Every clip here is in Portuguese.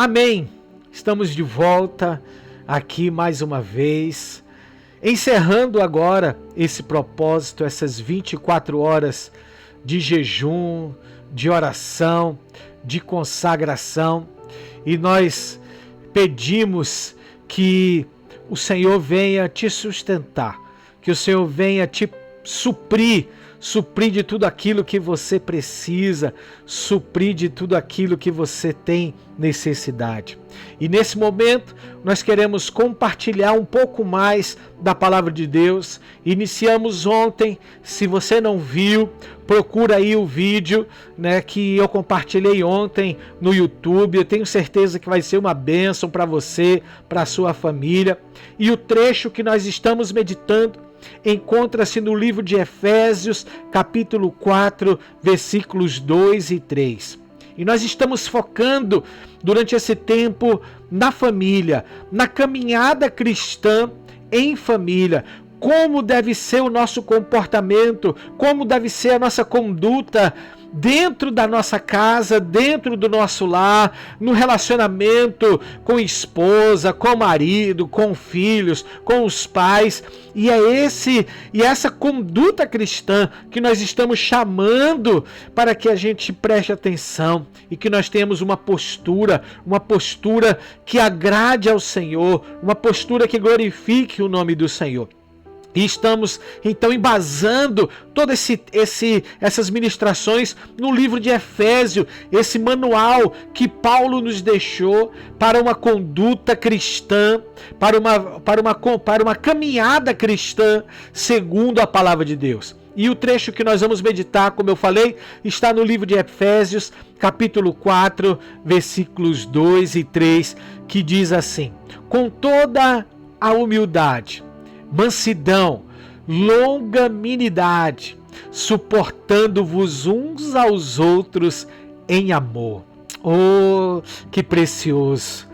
Amém! Estamos de volta aqui mais uma vez, encerrando agora esse propósito, essas 24 horas de jejum, de oração, de consagração, e nós pedimos que o Senhor venha te sustentar, que o Senhor venha te suprir de tudo aquilo que você precisa, suprir de tudo aquilo que você tem necessidade. E nesse momento, nós queremos compartilhar um pouco mais da palavra de Deus. Iniciamos ontem, se você não viu, procura aí o vídeo, que eu compartilhei ontem no YouTube. Eu tenho certeza que vai ser uma bênção para você, para a sua família. E o trecho que nós estamos meditando encontra-se no livro de Efésios, capítulo 4, versículos 2 e 3. E nós estamos focando durante esse tempo na família, na caminhada cristã em família. Como deve ser o nosso comportamento, como deve ser a nossa conduta dentro da nossa casa, dentro do nosso lar, no relacionamento com esposa, com marido, com filhos, com os pais. E é essa conduta cristã que nós estamos chamando para que a gente preste atenção e que nós tenhamos uma postura que agrade ao Senhor, uma postura que glorifique o nome do Senhor. E estamos então embasando todas essas ministrações no livro de Efésios, esse manual que Paulo nos deixou para uma conduta cristã, para uma caminhada cristã segundo a palavra de Deus. E o trecho que nós vamos meditar, como eu falei, está no livro de Efésios, capítulo 4, versículos 2 e 3, que diz assim: com toda a humildade, mansidão, longanimidade, suportando-vos uns aos outros em amor. Oh, que precioso!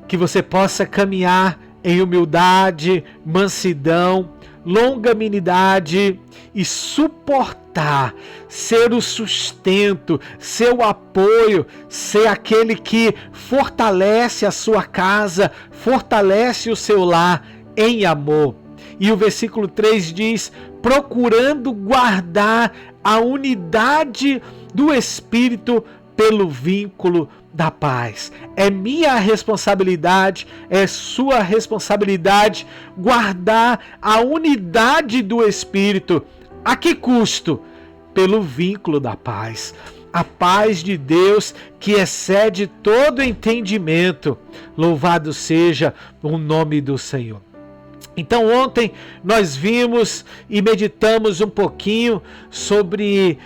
Que você possa caminhar em humildade, mansidão, longanimidade e suportar, ser o sustento, ser o apoio, ser aquele que fortalece a sua casa, fortalece o seu lar em amor. E o versículo 3 diz: procurando guardar a unidade do Espírito pelo vínculo da paz. É minha responsabilidade, é sua responsabilidade guardar a unidade do Espírito. A que custo? Pelo vínculo da paz. A paz de Deus que excede todo entendimento. Louvado seja o nome do Senhor. Então ontem nós vimos e meditamos um pouquinho sobre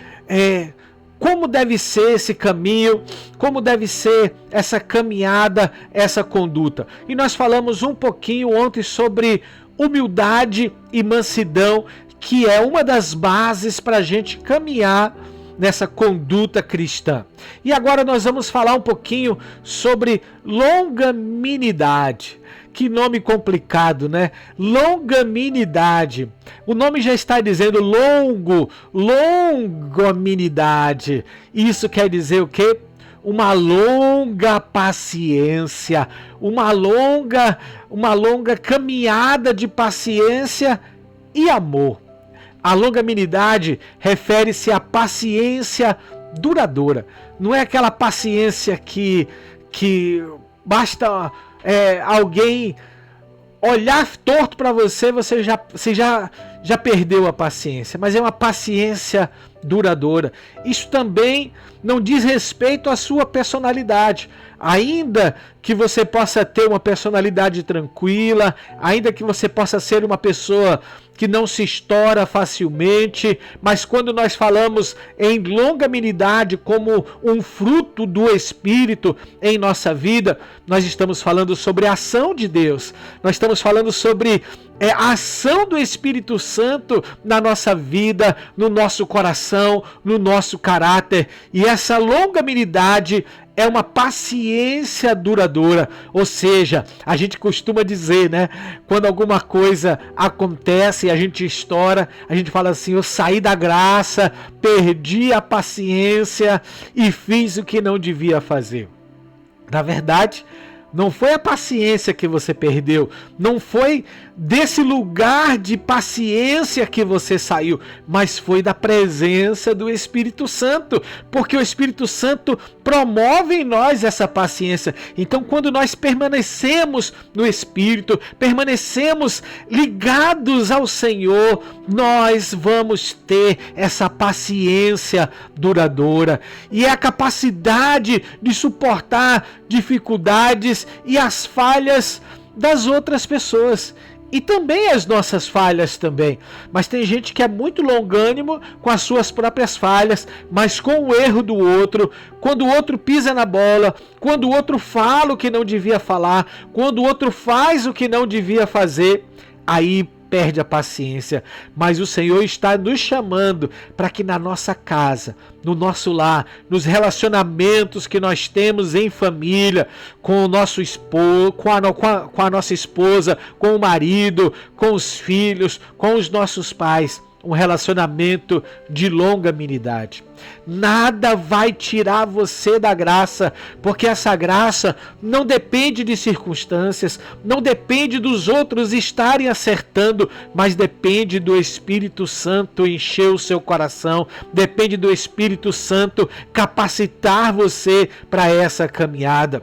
como deve ser esse caminho, como deve ser essa caminhada, essa conduta. E nós falamos um pouquinho ontem sobre humildade e mansidão, que é uma das bases para a gente caminhar nessa conduta cristã. E agora nós vamos falar um pouquinho sobre longanimidade. Que nome complicado, né? Longanimidade. O nome já está dizendo longanimidade. Isso quer dizer o quê? Uma longa paciência, uma longa caminhada de paciência e amor. A longanimidade refere-se à paciência duradoura. Não é aquela paciência que basta alguém olhar torto para você já perdeu a paciência, mas é uma paciência duradoura. Isso também não diz respeito à sua personalidade. Ainda que você possa ter uma personalidade tranquila, ainda que você possa ser uma pessoa que não se estoura facilmente, mas quando nós falamos em longanimidade como um fruto do Espírito em nossa vida, nós estamos falando sobre a ação de Deus, nós estamos falando sobre a ação do Espírito Santo na nossa vida, no nosso coração, no nosso caráter. E essa longanimidade é uma paciência duradoura, ou seja, a gente costuma dizer, quando alguma coisa acontece e a gente estoura, a gente fala assim: eu saí da graça, perdi a paciência e fiz o que não devia fazer. Na verdade, não foi a paciência que você perdeu, não foi desse lugar de paciência que você saiu, mas foi da presença do Espírito Santo, porque o Espírito Santo promove em nós essa paciência. Então, quando nós permanecemos no Espírito, permanecemos ligados ao Senhor, nós vamos ter essa paciência duradoura, e é a capacidade de suportar dificuldades e as falhas das outras pessoas. E também as nossas falhas também. Mas tem gente que é muito longânimo com as suas próprias falhas, mas com o erro do outro, quando o outro pisa na bola, quando o outro fala o que não devia falar, quando o outro faz o que não devia fazer, aí perde a paciência. Mas o Senhor está nos chamando para que na nossa casa, no nosso lar, nos relacionamentos que nós temos em família, com o nosso esposo, com a nossa esposa, com o marido, com os filhos, com os nossos pais, um relacionamento de longanimidade. Nada vai tirar você da graça, porque essa graça não depende de circunstâncias, não depende dos outros estarem acertando, mas depende do Espírito Santo encher o seu coração, depende do Espírito Santo capacitar você para essa caminhada.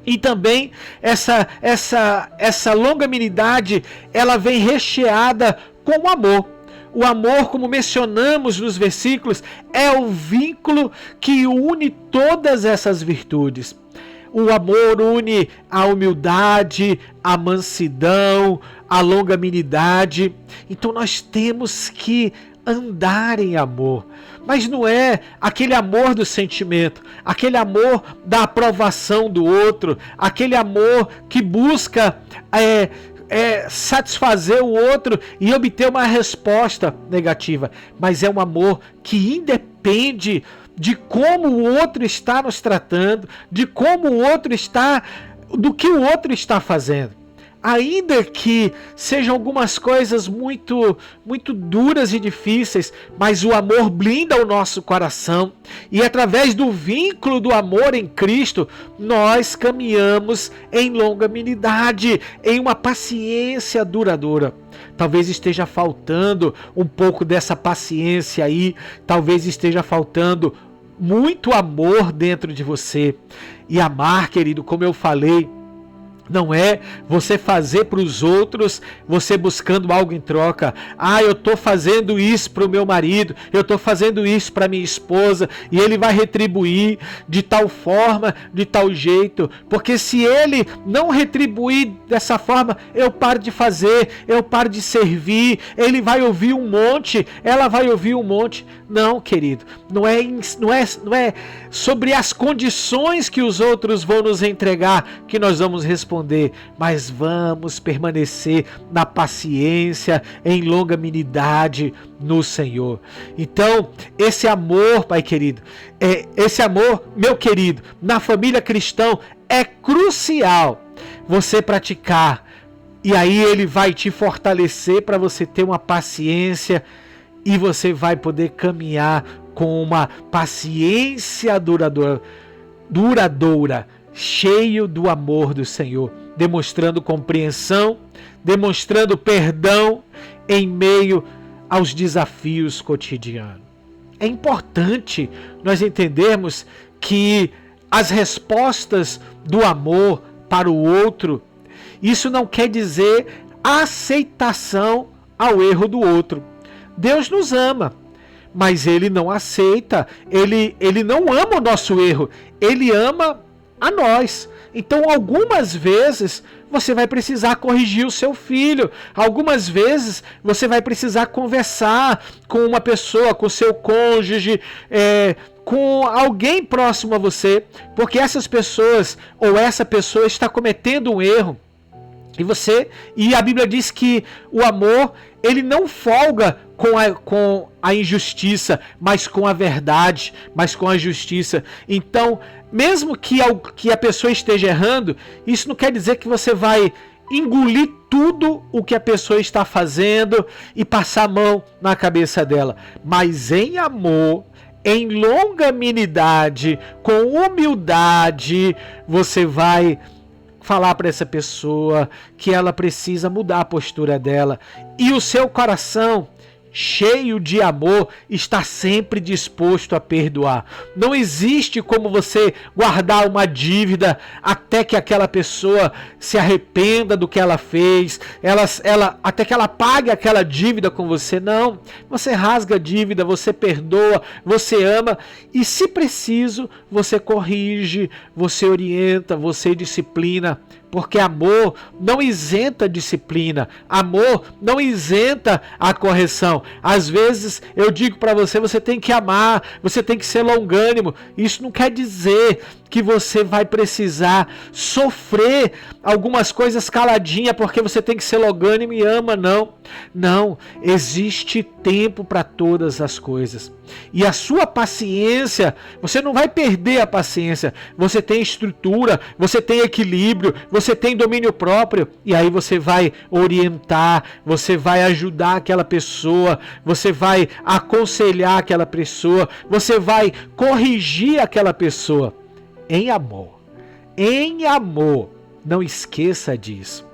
E também essa longanimidade, ela vem recheada com o amor. O amor, como mencionamos nos versículos, é o vínculo que une todas essas virtudes. O amor une a humildade, a mansidão, a longanimidade. Então nós temos que andar em amor. Mas não é aquele amor do sentimento, aquele amor da aprovação do outro, aquele amor que busca satisfazer o outro e obter uma resposta negativa, mas é um amor que independe de como o outro está nos tratando, de como o outro está, do que o outro está fazendo. Ainda que sejam algumas coisas muito duras e difíceis, mas o amor blinda o nosso coração. E através do vínculo do amor em Cristo, nós caminhamos em longanimidade, em uma paciência duradoura. Talvez esteja faltando um pouco dessa paciência aí, talvez esteja faltando muito amor dentro de você. E amar, querido, como eu falei, não é você fazer para os outros, você buscando algo em troca. Eu estou fazendo isso para o meu marido, eu estou fazendo isso para minha esposa, e ele vai retribuir de tal forma, de tal jeito. Porque se ele não retribuir dessa forma, eu paro de fazer, eu paro de servir, ele vai ouvir um monte, ela vai ouvir um monte. Não, querido, não é sobre as condições que os outros vão nos entregar que nós vamos responder, mas vamos permanecer na paciência, em longanimidade no Senhor. Então, esse amor, Pai querido, esse amor, meu querido, na família cristã é crucial você praticar, e aí ele vai te fortalecer para você ter uma paciência, e você vai poder caminhar com uma paciência duradoura, cheio do amor do Senhor, demonstrando compreensão, demonstrando perdão em meio aos desafios cotidianos. É importante nós entendermos que as respostas do amor para o outro, isso não quer dizer aceitação ao erro do outro. Deus nos ama, mas Ele não aceita, Ele não ama o nosso erro, Ele ama a nós. Então, algumas vezes, você vai precisar corrigir o seu filho, algumas vezes você vai precisar conversar com uma pessoa, com seu cônjuge, com alguém próximo a você, porque essas pessoas, ou essa pessoa está cometendo um erro, e a Bíblia diz que o amor, ele não folga com a injustiça, mas com a verdade, mas com a justiça. Então, mesmo que a pessoa esteja errando, isso não quer dizer que você vai engolir tudo o que a pessoa está fazendo e passar a mão na cabeça dela. Mas em amor, em longanimidade, com humildade, você vai falar para essa pessoa que ela precisa mudar a postura dela. E o seu coração, cheio de amor, está sempre disposto a perdoar. Não existe como você guardar uma dívida até que aquela pessoa se arrependa do que ela fez, até que ela pague aquela dívida com você. Não, você rasga a dívida, você perdoa, você ama e, se preciso, você corrige, você orienta, você disciplina. Porque amor não isenta a disciplina, amor não isenta a correção. Às vezes eu digo para você, você tem que amar, você tem que ser longânimo. Isso não quer dizer que você vai precisar sofrer algumas coisas caladinha porque você tem que ser longânimo e ama, não. Não, existe tempo para todas as coisas. E a sua paciência, você não vai perder a paciência. Você tem estrutura, você tem equilíbrio, você tem domínio próprio. E aí você vai orientar, você vai ajudar aquela pessoa, você vai aconselhar aquela pessoa, você vai corrigir aquela pessoa. Em amor. Em amor. Não esqueça disso.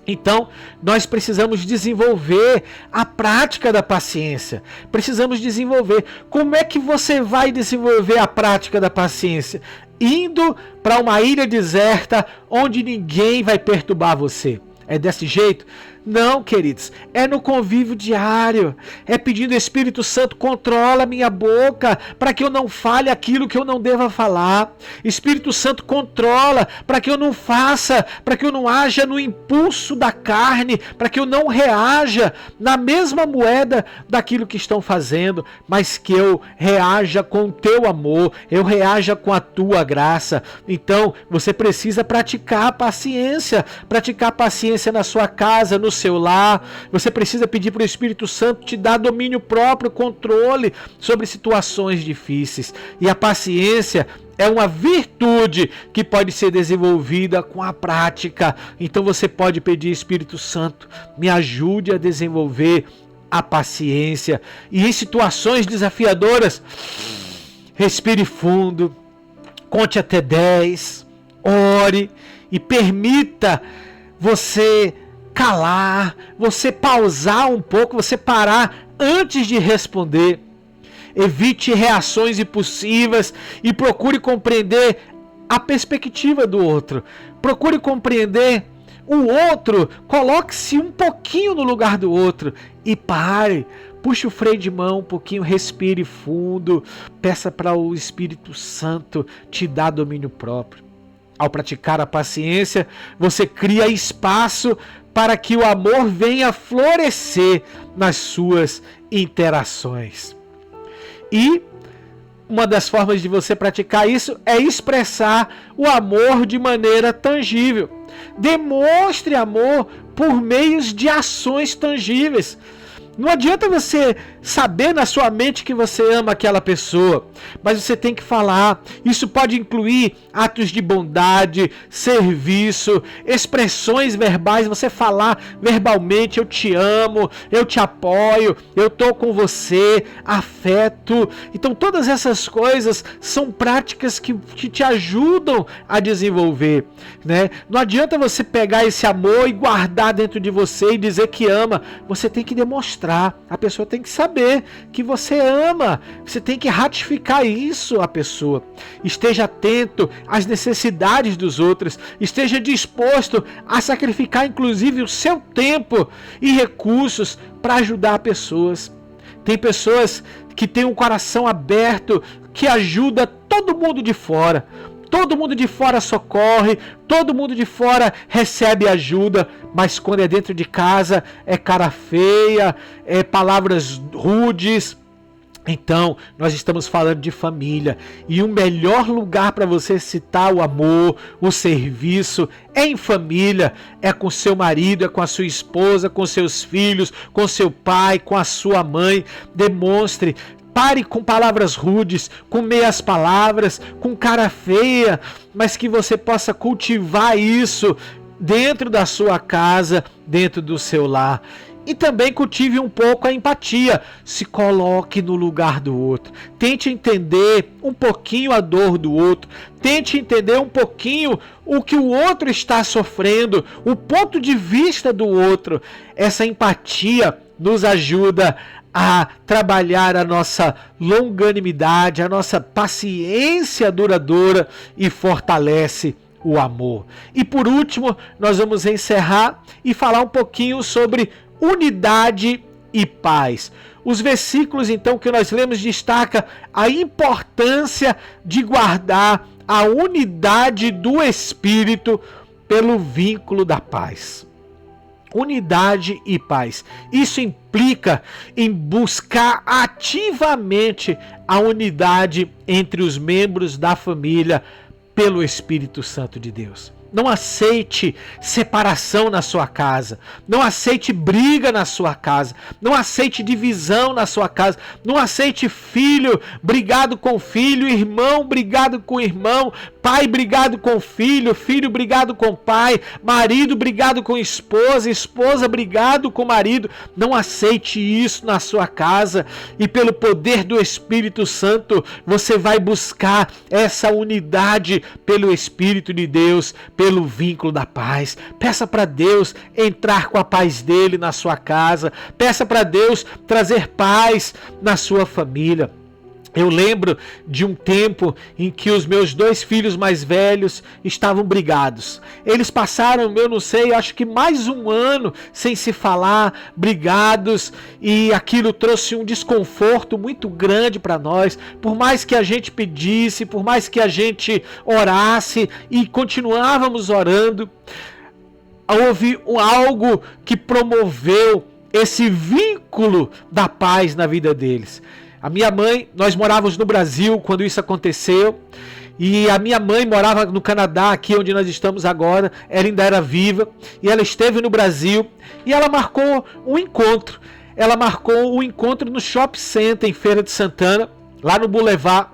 Então, nós precisamos desenvolver a prática da paciência. Precisamos desenvolver. Como é que você vai desenvolver a prática da paciência? Indo para uma ilha deserta onde ninguém vai perturbar você. É desse jeito? Não, queridos, é no convívio diário, é pedindo ao Espírito Santo, controla minha boca, para que eu não fale aquilo que eu não deva falar. Espírito Santo, controla, para que eu não faça, para que eu não haja no impulso da carne, para que eu não reaja na mesma moeda daquilo que estão fazendo, mas que eu reaja com o teu amor, eu reaja com a tua graça. Então, você precisa praticar a paciência na sua casa, no seu lar. Você precisa pedir para o Espírito Santo te dar domínio próprio, controle sobre situações difíceis. E a paciência é uma virtude que pode ser desenvolvida com a prática. Então você pode pedir, Espírito Santo, me ajude a desenvolver a paciência. E em situações desafiadoras, respire fundo, conte até 10, ore e permita você calar, você pausar um pouco, você parar antes de responder. Evite reações impulsivas e procure compreender a perspectiva do outro. Procure compreender o outro, coloque-se um pouquinho no lugar do outro e pare. Puxe o freio de mão um pouquinho, respire fundo, peça para o Espírito Santo te dar domínio próprio. Ao praticar a paciência, você cria espaço para que o amor venha florescer nas suas interações. E uma das formas de você praticar isso é expressar o amor de maneira tangível. Demonstre amor por meios de ações tangíveis. Não adianta você saber na sua mente que você ama aquela pessoa, mas você tem que falar. Isso pode incluir atos de bondade, serviço, expressões verbais. Você falar verbalmente: eu te amo, eu te apoio, eu estou com você, afeto. Então todas essas coisas são práticas que te ajudam a desenvolver, né? Não adianta você pegar esse amor e guardar dentro de você e dizer que ama. Você tem que demonstrar. A pessoa tem que saber que você ama. Você tem que ratificar isso à pessoa. Esteja atento às necessidades dos outros. Esteja disposto a sacrificar inclusive o seu tempo e recursos para ajudar pessoas. Tem pessoas que têm um coração aberto, que ajuda todo mundo de fora. Todo mundo de fora socorre, todo mundo de fora recebe ajuda, mas quando é dentro de casa é cara feia, é palavras rudes. Então, nós estamos falando de família, e o melhor lugar para você citar o amor, o serviço, é em família, é com seu marido, é com a sua esposa, com seus filhos, com seu pai, com a sua mãe. Demonstre. Pare com palavras rudes, com meias palavras, com cara feia, mas que você possa cultivar isso dentro da sua casa, dentro do seu lar. E também cultive um pouco a empatia. Se coloque no lugar do outro. Tente entender um pouquinho a dor do outro. Tente entender um pouquinho o que o outro está sofrendo, o ponto de vista do outro. Essa empatia nos ajuda a trabalhar a nossa longanimidade, a nossa paciência duradoura e fortalece o amor. E por último, nós vamos encerrar e falar um pouquinho sobre unidade e paz. Os versículos então que nós lemos destaca a importância de guardar a unidade do Espírito pelo vínculo da paz. Unidade e paz. Isso implica em buscar ativamente a unidade entre os membros da família pelo Espírito Santo de Deus. Não aceite separação na sua casa. Não aceite briga na sua casa. Não aceite divisão na sua casa. Não aceite filho brigado com filho, irmão brigado com irmão, pai brigado com filho, filho brigado com pai, marido brigado com esposa, esposa brigado com marido. Não aceite isso na sua casa. E pelo poder do Espírito Santo, você vai buscar essa unidade pelo Espírito de Deus, pelo vínculo da paz. Peça para Deus entrar com a paz dele na sua casa. Peça para Deus trazer paz na sua família. Eu lembro de um tempo em que os meus 2 filhos mais velhos estavam brigados. Eles passaram, eu não sei, acho que mais um ano sem se falar, brigados, e aquilo trouxe um desconforto muito grande para nós. Por mais que a gente pedisse, por mais que a gente orasse e continuávamos orando, houve algo que promoveu esse vínculo da paz na vida deles. A minha mãe, nós morávamos no Brasil quando isso aconteceu, e a minha mãe morava no Canadá, aqui onde nós estamos agora. Ela ainda era viva, e ela esteve no Brasil, e ela marcou um encontro. Ela marcou um encontro no Shopping Center, em Feira de Santana, lá no Boulevard.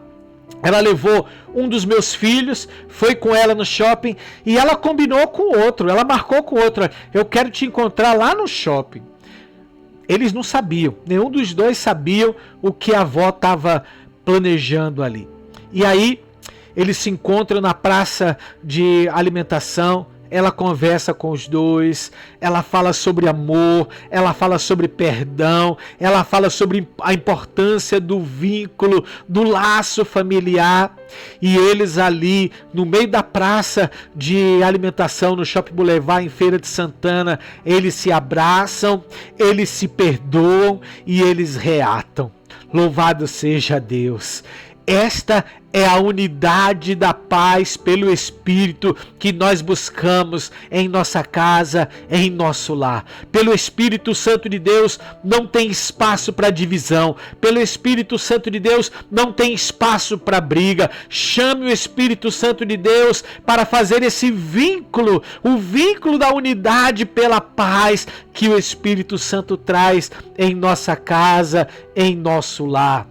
Ela levou um dos meus filhos, foi com ela no shopping, e ela combinou com o outro, ela marcou com o outro: eu quero te encontrar lá no shopping. Eles não sabiam, nenhum dos dois sabiam o que a avó estava planejando ali. E aí, eles se encontram na praça de alimentação, ela conversa com os dois, ela fala sobre amor, ela fala sobre perdão, ela fala sobre a importância do vínculo, do laço familiar. E eles ali, no meio da praça de alimentação, no Shopping Boulevard, em Feira de Santana, eles se abraçam, eles se perdoam e eles reatam. Louvado seja Deus! Esta é a unidade da paz pelo Espírito que nós buscamos em nossa casa, em nosso lar. Pelo Espírito Santo de Deus não tem espaço para divisão. Pelo Espírito Santo de Deus não tem espaço para briga. Chame o Espírito Santo de Deus para fazer esse vínculo, o vínculo da unidade pela paz que o Espírito Santo traz em nossa casa, em nosso lar.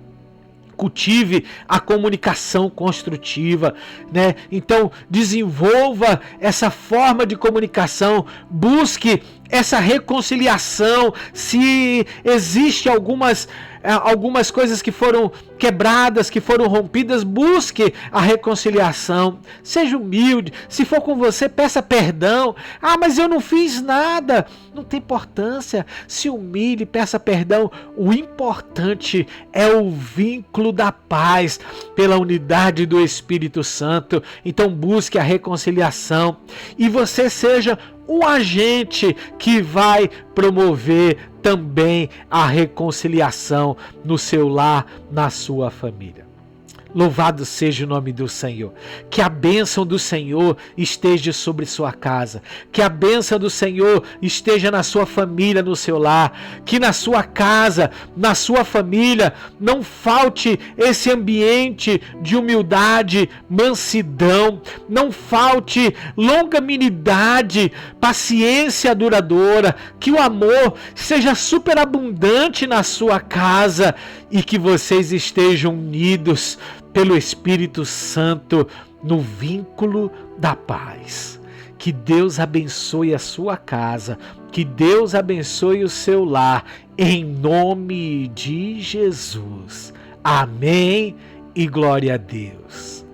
Cultive a comunicação construtiva, né? Então, desenvolva essa forma de comunicação, busque essa reconciliação. Se existe algumas coisas que foram quebradas, que foram rompidas, busque a reconciliação. Seja humilde. Se for com você, peça perdão. Ah, mas eu não fiz nada. Não tem importância. Se humilhe, peça perdão. O importante é o vínculo da paz pela unidade do Espírito Santo. Então busque a reconciliação e você seja um agente que vai promover também a reconciliação no seu lar, na sua família. Louvado seja o nome do Senhor. Que a bênção do Senhor esteja sobre sua casa. Que a bênção do Senhor esteja na sua família, no seu lar. Que na sua casa, na sua família, não falte esse ambiente de humildade, mansidão. Não falte longanimidade, paciência duradoura. Que o amor seja superabundante na sua casa e que vocês estejam unidos pelo Espírito Santo no vínculo da paz. Que Deus abençoe a sua casa, Que Deus abençoe o seu lar, em nome de Jesus. Amém e glória a Deus.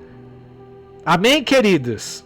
Amém, queridos?